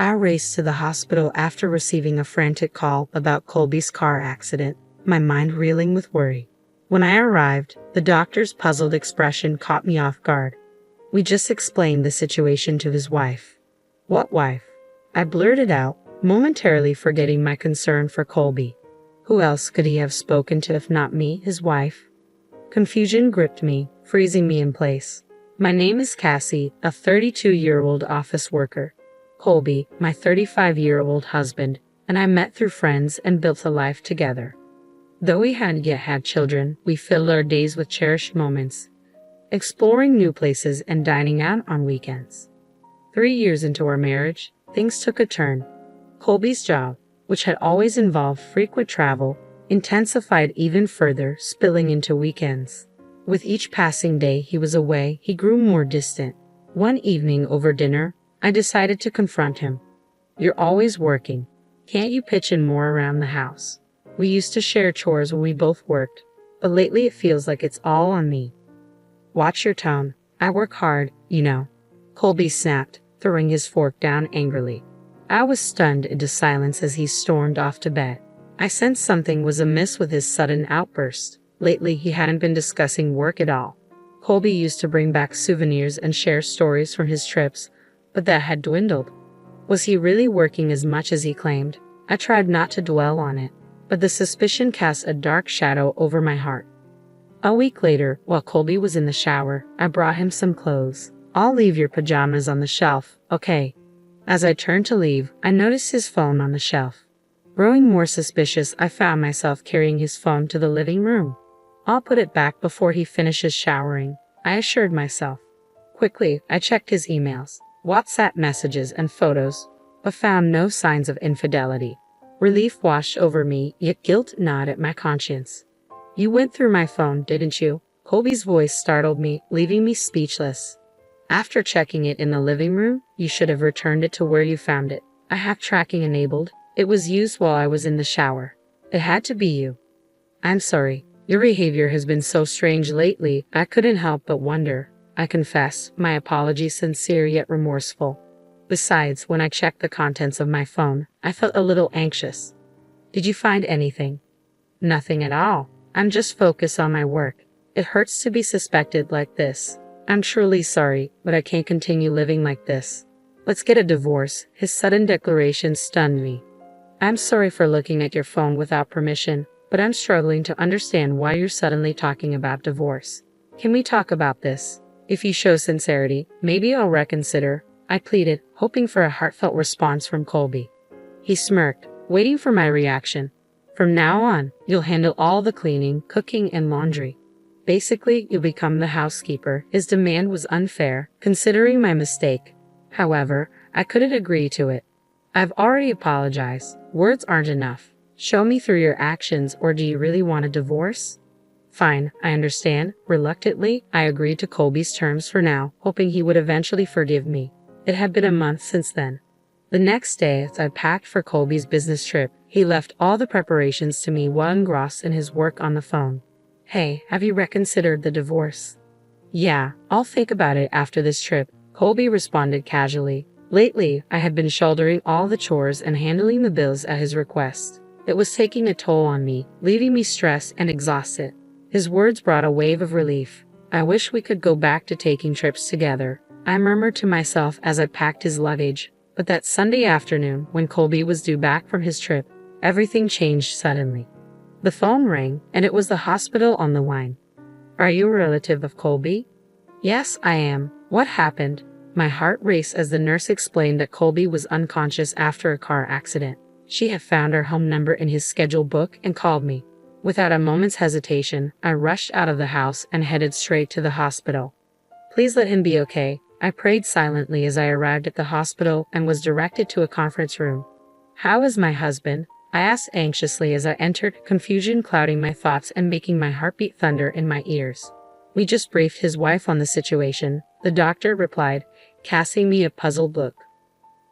I raced to the hospital after receiving a frantic call about Colby's car accident, my mind reeling with worry. When I arrived, the doctor's puzzled expression caught me off guard. We just explained the situation to his wife. What wife? I blurted out, momentarily forgetting my concern for Colby. Who else could he have spoken to if not me, his wife? Confusion gripped me, freezing me in place. My name is Cassie, a 32-year-old office worker. Colby, my 35-year-old husband, and I met through friends and built a life together. Though we hadn't yet had children, we filled our days with cherished moments, exploring new places and dining out on weekends. 3 years into our marriage, things took a turn. Colby's job, which had always involved frequent travel, intensified even further, spilling into weekends. With each passing day he was away, he grew more distant. One evening over dinner, I decided to confront him. You're always working. Can't you pitch in more around the house? We used to share chores when we both worked, but lately it feels like it's all on me. Watch your tone. I work hard, you know. Colby snapped, throwing his fork down angrily. I was stunned into silence as he stormed off to bed. I sensed something was amiss with his sudden outburst. Lately, he hadn't been discussing work at all. Colby used to bring back souvenirs and share stories from his trips, but that had dwindled. Was he really working as much as he claimed? I tried not to dwell on it, but the suspicion cast a dark shadow over my heart. A week later, while Colby was in the shower, I brought him some clothes. I'll leave your pajamas on the shelf, okay? As I turned to leave, I noticed his phone on the shelf. Growing more suspicious, I found myself carrying his phone to the living room. I'll put it back before he finishes showering, I assured myself. Quickly, I checked his emails, WhatsApp messages, and photos, but found no signs of infidelity. Relief washed over me, yet guilt gnawed at my conscience. You went through my phone, didn't you? Colby's voice startled me, leaving me speechless. After checking it in the living room, you should have returned it to where you found it. I have tracking enabled. It was used while I was in the shower. It had to be you. I'm sorry. Your behavior has been so strange lately, I couldn't help but wonder. I confess, my apology sincere yet remorseful. Besides, when I checked the contents of my phone, I felt a little anxious. Did you find anything? Nothing at all. I'm just focused on my work. It hurts to be suspected like this. I'm truly sorry, but I can't continue living like this. Let's get a divorce. His sudden declaration stunned me. I'm sorry for looking at your phone without permission, but I'm struggling to understand why you're suddenly talking about divorce. Can we talk about this? If you show sincerity, maybe I'll reconsider, I pleaded, hoping for a heartfelt response from Colby. He smirked, waiting for my reaction. From now on, you'll handle all the cleaning, cooking, and laundry. Basically, you'll become the housekeeper. His demand was unfair, considering my mistake. However, I couldn't agree to it. I've already apologized. Words aren't enough. Show me through your actions, or do you really want a divorce? Fine, I understand. Reluctantly, I agreed to Colby's terms for now, hoping he would eventually forgive me. It had been a month since then. The next day, as I packed for Colby's business trip, he left all the preparations to me while engrossed in his work on the phone. Hey, have you reconsidered the divorce? Yeah, I'll think about it after this trip, Colby responded casually. Lately, I had been shouldering all the chores and handling the bills at his request. It was taking a toll on me, leaving me stressed and exhausted. His words brought a wave of relief. I wish we could go back to taking trips together, I murmured to myself as I packed his luggage. But that Sunday afternoon, when Colby was due back from his trip, everything changed suddenly. The phone rang, and it was the hospital on the line. Are you a relative of Colby? Yes, I am. What happened? My heart raced as the nurse explained that Colby was unconscious after a car accident. She had found our home number in his scheduled book and called me. Without a moment's hesitation, I rushed out of the house and headed straight to the hospital. Please let him be okay, I prayed silently as I arrived at the hospital and was directed to a conference room. How is my husband? I asked anxiously as I entered, confusion clouding my thoughts and making my heartbeat thunder in my ears. We just briefed his wife on the situation, the doctor replied, casting me a puzzled look.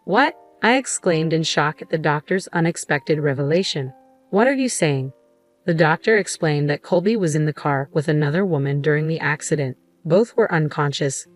What? I exclaimed in shock at the doctor's unexpected revelation. What are you saying? The doctor explained that Colby was in the car with another woman during the accident. Both were unconscious.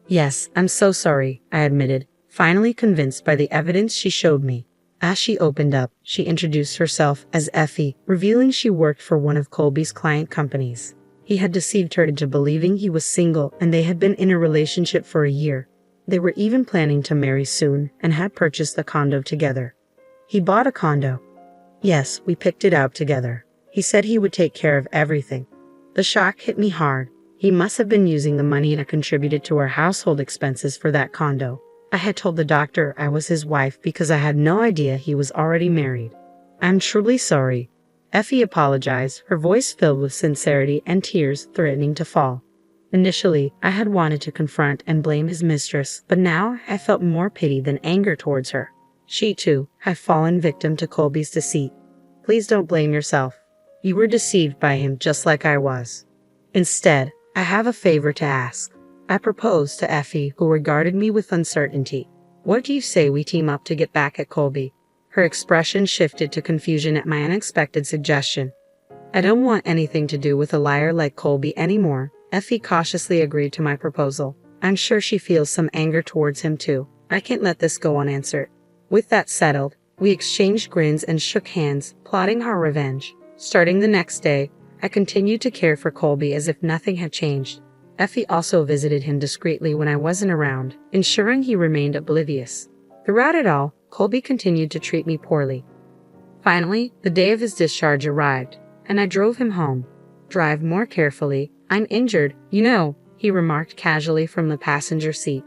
Yes, I'm so sorry, I admitted, finally convinced by the evidence she showed me. As she opened up, she introduced herself as Effie, revealing she worked for one of Colby's client companies. He had deceived her into believing he was single and they had been in a relationship for a year. They were even planning to marry soon and had purchased the condo together. He bought a condo. Yes, we picked it out together. He said he would take care of everything. The shock hit me hard. He must have been using the money I contributed to our household expenses for that condo. I had told the doctor I was his wife because I had no idea he was already married. I'm truly sorry. Effie apologized, her voice filled with sincerity and tears threatening to fall. Initially, I had wanted to confront and blame his mistress, but now I felt more pity than anger towards her. She, too, had fallen victim to Colby's deceit. Please don't blame yourself. You were deceived by him just like I was. Instead, I have a favor to ask. I proposed to Effie, who regarded me with uncertainty. What do you say we team up to get back at Colby? Her expression shifted to confusion at my unexpected suggestion. I don't want anything to do with a liar like Colby anymore. Effie cautiously agreed to my proposal. I'm sure she feels some anger towards him too. I can't let this go unanswered. With that settled, we exchanged grins and shook hands, plotting our revenge. Starting the next day, I continued to care for Colby as if nothing had changed. Effie also visited him discreetly when I wasn't around, ensuring he remained oblivious. Throughout it all, Colby continued to treat me poorly. Finally, the day of his discharge arrived, and I drove him home. Drive more carefully. I'm injured, you know, he remarked casually from the passenger seat.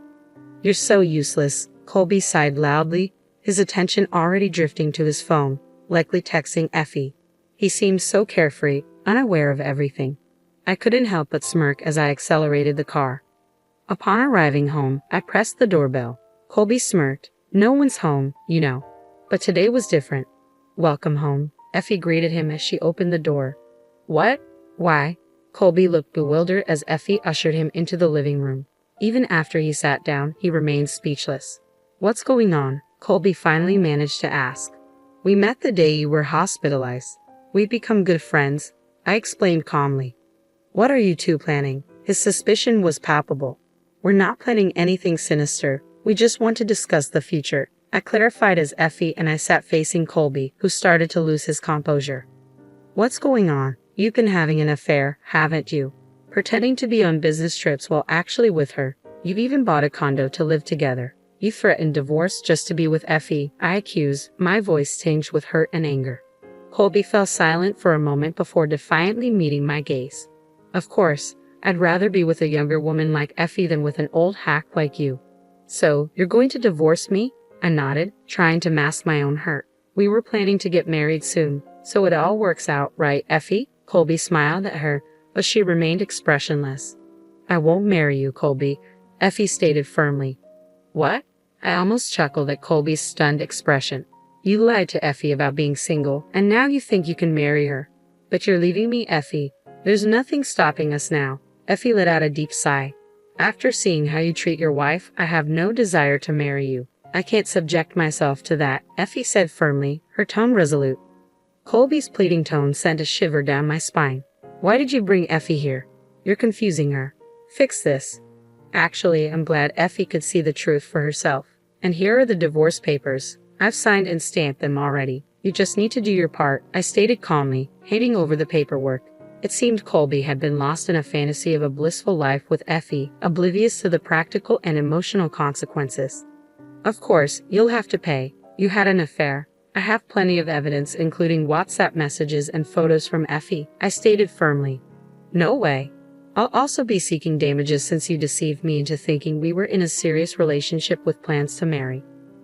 You're so useless, Colby sighed loudly, his attention already drifting to his phone, likely texting Effie. He seemed so carefree, unaware of everything. I couldn't help but smirk as I accelerated the car. Upon arriving home, I pressed the doorbell. Colby smirked. No one's home, you know. But today was different. Welcome home, Effie greeted him as she opened the door. What? Why? Colby looked bewildered as Effie ushered him into the living room. Even after he sat down, he remained speechless. What's going on? Colby finally managed to ask. We met the day you were hospitalized. We've become good friends, I explained calmly. What are you two planning? His suspicion was palpable. We're not planning anything sinister. We just want to discuss the future, I clarified as Effie and I sat facing Colby, who started to lose his composure. What's going on? You've been having an affair, haven't you? Pretending to be on business trips while actually with her. You've even bought a condo to live together. You threatened divorce just to be with Effie, I accused, my voice tinged with hurt and anger. Colby fell silent for a moment before defiantly meeting my gaze. Of course, I'd rather be with a younger woman like Effie than with an old hack like you. So, you're going to divorce me? I nodded, trying to mask my own hurt. We were planning to get married soon, so it all works out, right, Effie? Colby smiled at her, but she remained expressionless. I won't marry you, Colby, Effie stated firmly. What? I almost chuckled at Colby's stunned expression. You lied to Effie about being single, and now you think you can marry her. But you're leaving me, Effie. There's nothing stopping us now. Effie let out a deep sigh. After seeing how you treat your wife, I have no desire to marry you. I can't subject myself to that, Effie said firmly, her tone resolute. Colby's pleading tone sent a shiver down my spine. Why did you bring Effie here? You're confusing her. Fix this. Actually, I'm glad Effie could see the truth for herself. And here are the divorce papers. I've signed and stamped them already. You just need to do your part, I stated calmly, handing over the paperwork. It seemed Colby had been lost in a fantasy of a blissful life with Effie, oblivious to the practical and emotional consequences. Of course, you'll have to pay. You had an affair. I have plenty of evidence, including WhatsApp messages and photos from Effie, I stated firmly. No way. I'll also be seeking damages since you deceived me into thinking we were in a serious relationship with plans to marry.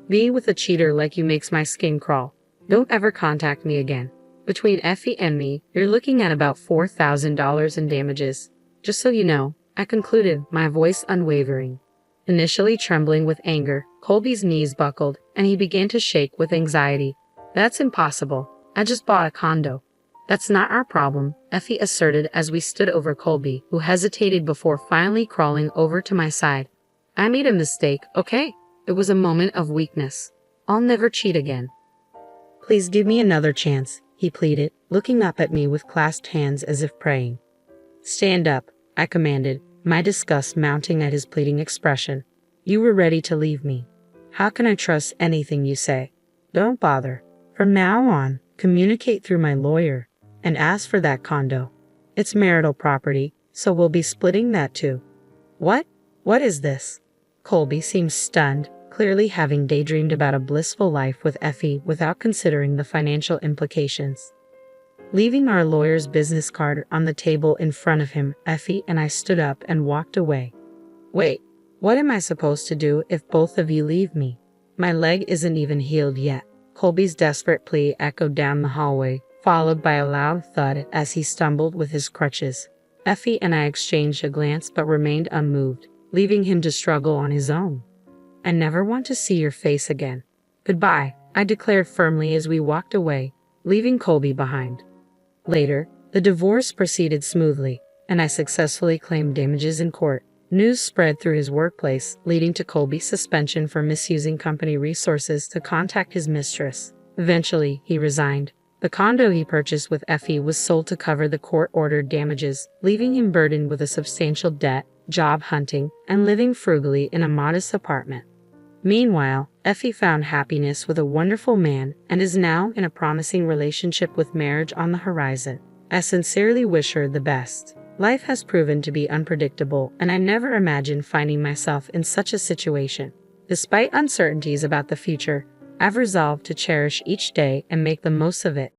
Being with a cheater like you makes my skin crawl. Don't ever contact me again. Between Effie and me, you're looking at about $4,000 in damages. Just so you know, I concluded, my voice unwavering. Initially trembling with anger, Colby's knees buckled, and he began to shake with anxiety. That's impossible. I just bought a condo. That's not our problem, Effie asserted as we stood over Colby, who hesitated before finally crawling over to my side. I made a mistake, okay? It was a moment of weakness. I'll never cheat again. Please give me another chance, he pleaded, looking up at me with clasped hands as if praying. Stand up, I commanded, my disgust mounting at his pleading expression. You were ready to leave me. How can I trust anything you say? Don't bother. From now on, communicate through my lawyer and ask for that condo. It's marital property, so we'll be splitting that too. What? What is this? Colby seemed stunned, clearly having daydreamed about a blissful life with Effie without considering the financial implications. Leaving our lawyer's business card on the table in front of him, Effie and I stood up and walked away. Wait, what am I supposed to do if both of you leave me? My leg isn't even healed yet. Colby's desperate plea echoed down the hallway, followed by a loud thud as he stumbled with his crutches. Effie and I exchanged a glance but remained unmoved, leaving him to struggle on his own. I never want to see your face again. Goodbye, I declared firmly as we walked away, leaving Colby behind. Later, the divorce proceeded smoothly, and I successfully claimed damages in court. News spread through his workplace, leading to Colby's suspension for misusing company resources to contact his mistress. Eventually, he resigned. The condo he purchased with Effie was sold to cover the court-ordered damages, leaving him burdened with a substantial debt, job hunting, and living frugally in a modest apartment. Meanwhile, Effie found happiness with a wonderful man and is now in a promising relationship with marriage on the horizon. I sincerely wish her the best. Life has proven to be unpredictable, and I never imagined finding myself in such a situation. Despite uncertainties about the future, I've resolved to cherish each day and make the most of it.